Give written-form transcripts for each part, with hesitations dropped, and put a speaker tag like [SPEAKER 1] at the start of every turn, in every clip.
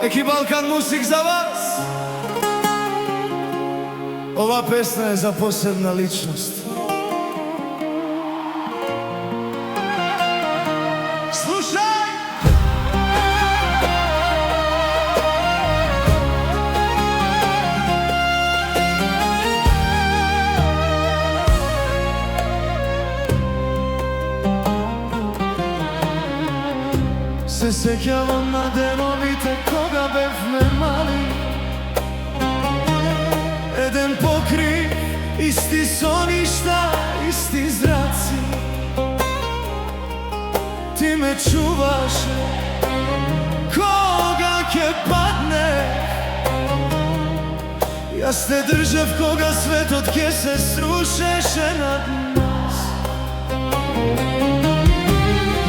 [SPEAKER 1] Еки Балкан Мусик за вас. Ова песна е за посебна личност. Слушај! Се сеќавам на деновите кога бевме мали. Еден покрив, исти соништа, исти зраци. Ти ме чуваше кога ќе падне. Јас те држав кога светот ќе се срушеше над нас.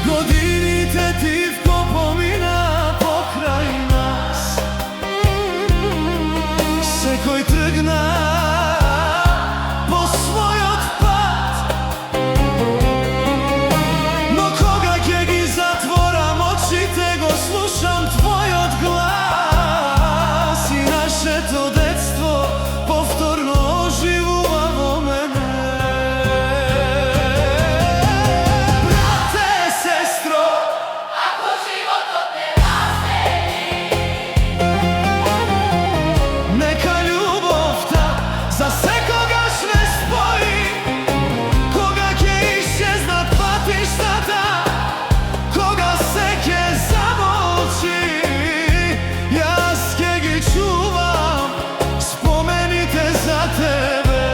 [SPEAKER 1] Годините тивко помина покрај нас. Секој тргна по својот пат, но кога ќе ги затворам очите, го слушам твојот глас и нашето детство повторно оживува во мене. Брате, сестро,
[SPEAKER 2] ако животот не раздели,
[SPEAKER 1] нека љубовта за секогаш не спои. Кога ќе исчезнат патиштата, кога се ќе замолчи, јас ќе ги чувам спомените за тебе.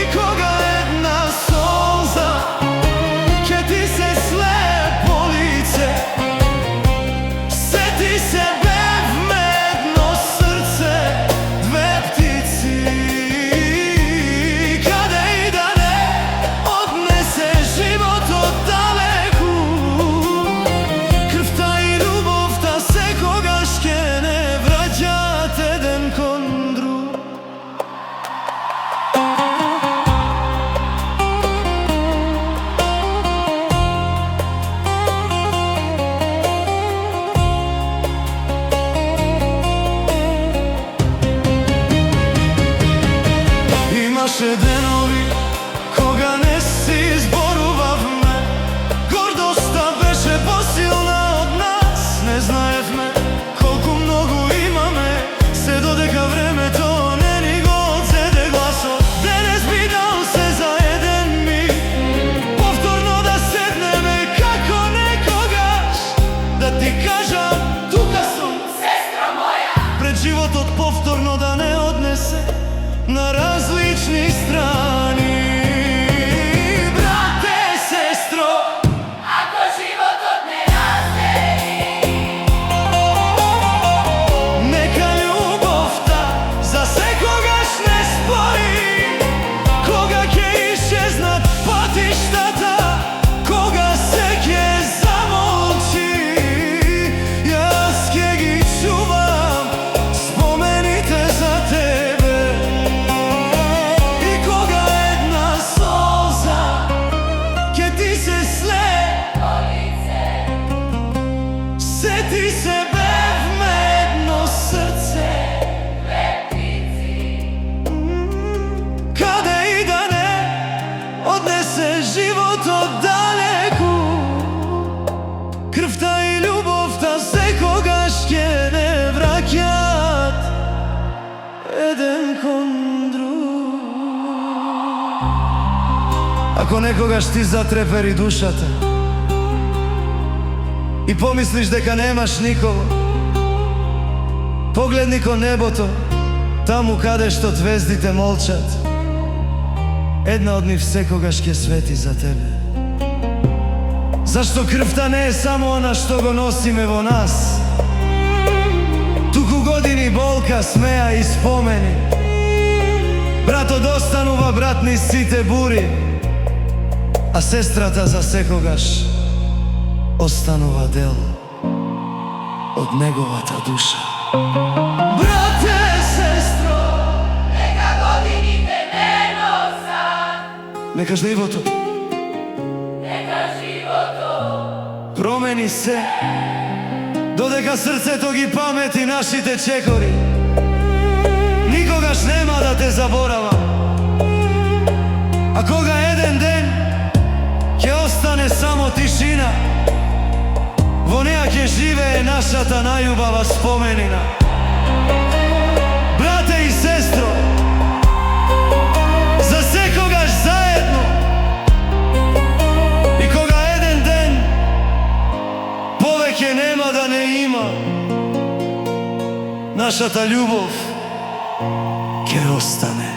[SPEAKER 1] И кога една солза ќе ти се слее по лице, сети се бевме едно срце, две птици. Каде и да не однесе животот далеку, крвта и љубовта секогаш ќе не враќаат еден кон друг. Имаше денови кога не си зборувавме, гордоста беше посилна од нас. Не знаевме колку многу имаме, се додека времето не ни го одзеде гласот. Денес би дал се за еден миг, повторно да седнеме како некогаш, да ти кажам тука сум,
[SPEAKER 2] сестра моја,
[SPEAKER 1] пред животот повторно да не однесе на различни страни. Брате, сестро,
[SPEAKER 2] ако животот не раздели,
[SPEAKER 1] нека љубовта за секогаш не спои. Кога ќе исчезнат патиштата, кога се ќе замолчи, јас ќе ги чувам спомените за тебе. И кога една солза ќе ти се слее
[SPEAKER 2] по лице,
[SPEAKER 1] сети се бевме едно срце,
[SPEAKER 2] две птици.
[SPEAKER 1] каде и да не однесе животот далеку, крвта и љубовта секогаш ќе не враќаат еден кон друг. Ако некогаш ти затрепери душата и помислиш дека немаш никого, погледни кон небото, таму каде што звездите молчат. Една од нив секогаш ќе свети за тебе. Зашто крвта не е само она што го носиме во нас, туку години болка, смеа и спомени. Братот останува брат низ сите бури, а сестрата за секогаш останува дел од неговата душа. Брате, сестро,
[SPEAKER 2] Нека годините не носат,
[SPEAKER 1] нека животот
[SPEAKER 2] нека животот
[SPEAKER 1] промени се додека срцето ги памети нашите чекори. Никогаш нема да те заборавам. А кога еден ден ќе остане само тишина, во неа ќе живее нашата најубава споменина. Брате и сестро, за секогаш заедно. И кога еден ден повеќе нема да не има, нашата љубов ќе остане.